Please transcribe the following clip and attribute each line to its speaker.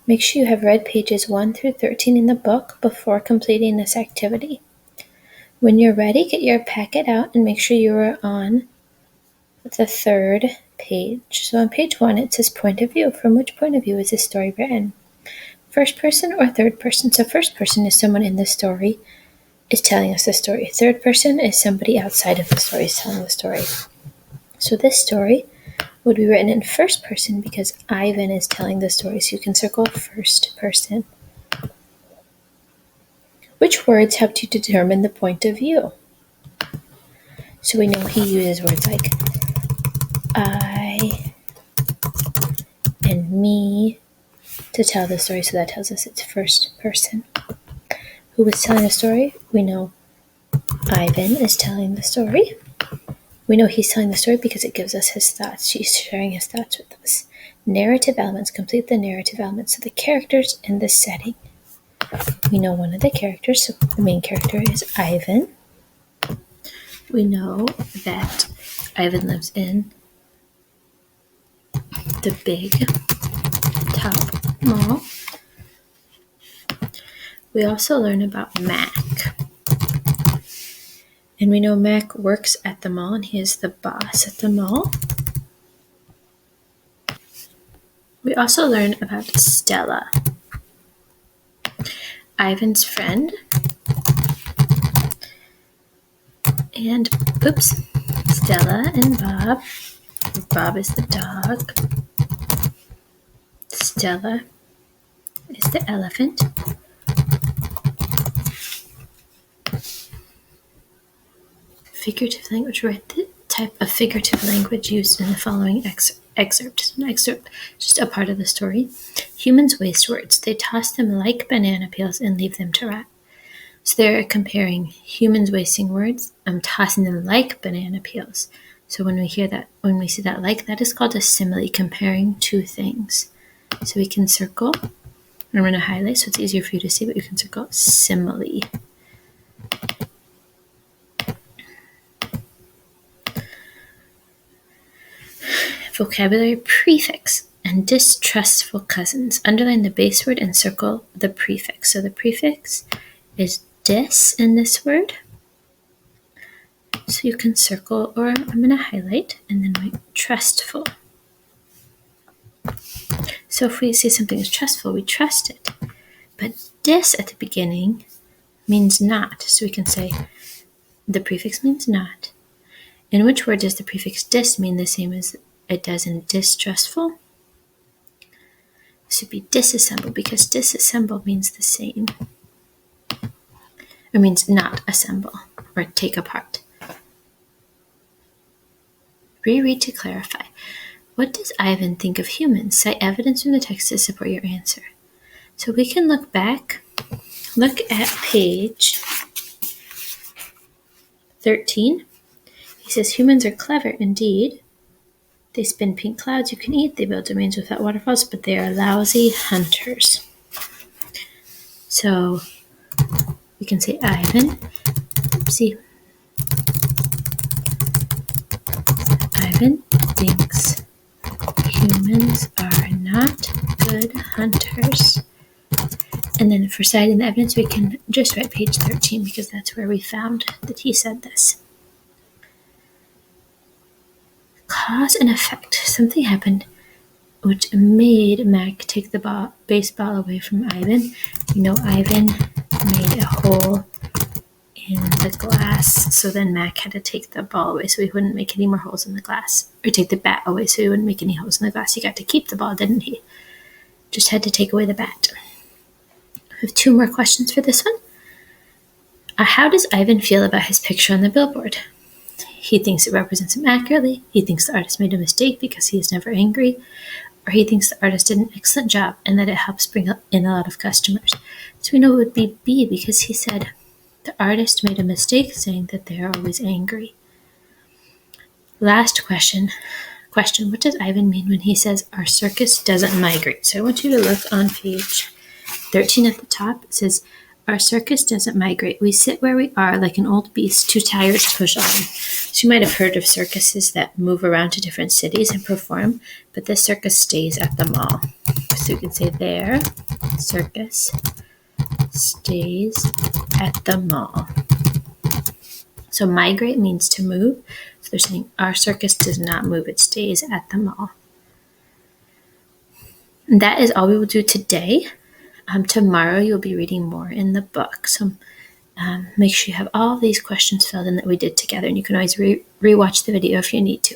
Speaker 1: Make sure you have read pages 1 through 13 in the book before completing this activity. When you're ready, get your packet out and make sure you are on the third page. So on page 1, it says point of view. From which point of view is this story written? First person or third person? So first person is someone in the story is telling us the story. Third person is somebody outside of the story is telling the story. So this story would be written in first person because Ivan is telling the story. So you can circle first person. Which words helped you determine the point of view? So we know he uses words like I and me to tell the story. So that tells us it's first person. Who was telling the story? We know Ivan is telling the story. We know he's telling the story because it gives us his thoughts. He's sharing his thoughts with us. Narrative elements complete the narrative elements. So the characters and the setting. We know one of the characters, so the main character is Ivan. We know that Ivan lives in the big top mall. We also learn about Mac. And we know Mac works at the mall and he is the boss at the mall. We also learn about Stella, Ivan's friend. And, Stella and Bob. Bob is the dog. Stella is the elephant. Figurative language. Write the type of figurative language used in the following excerpt. An excerpt, just a part of the story. Humans waste words. They toss them like banana peels and leave them to rot. So they're comparing humans wasting words. I'm tossing them like banana peels. So when we see that like, that is called a simile, comparing two things. So we can circle. I'm going to highlight so it's easier for you to see, but you can circle simile. Vocabulary prefix and distrustful cousins. Underline the base word and circle the prefix. So the prefix is dis in this word. So you can circle, or I'm going to highlight and then write trustful. So if we say something is trustful, we trust it. But dis at the beginning means not. So we can say the prefix means not. In which word does the prefix dis mean the same as it does in distrustful? This would be disassemble because disassemble means the same. It means not assemble or take apart. Reread to clarify. What does Ivan think of humans? Cite evidence from the text to support your answer. So we can look back. Look at page 13. He says humans are clever indeed. They spin pink clouds you can eat. They build domains without waterfalls, but they are lousy hunters. So we can say Ivan. Ivan thinks humans are not good hunters. And then for citing the evidence, we can just write page 13 because that's where we found that he said this. Cause and effect. Something happened which made Mac take the baseball away from Ivan. You know, Ivan made a hole in the glass, so then Mac had to take the ball away so he wouldn't make any more holes in the glass. Or take the bat away so he wouldn't make any holes in the glass. He got to keep the ball, didn't he? Just had to take away the bat. We have 2 more questions for this one. How does Ivan feel about his picture on the billboard? He thinks it represents him accurately. He thinks the artist made a mistake because he is never angry. Or he thinks the artist did an excellent job and that it helps bring in a lot of customers. So we know it would be B because he said the artist made a mistake saying that they are always angry. Last question. What does Ivan mean when he says our circus doesn't migrate? So I want you to look on page 13 at the top. It says, our circus doesn't migrate. We sit where we are like an old beast, too tired to push on. So you might have heard of circuses that move around to different cities and perform, but this circus stays at the mall. So you can say their circus stays at the mall. So migrate means to move. So they're saying our circus does not move, it stays at the mall. And that is all we will do today. Tomorrow you'll be reading more in the book. So make sure you have all of these questions filled in that we did together. And you can always rewatch the video if you need to.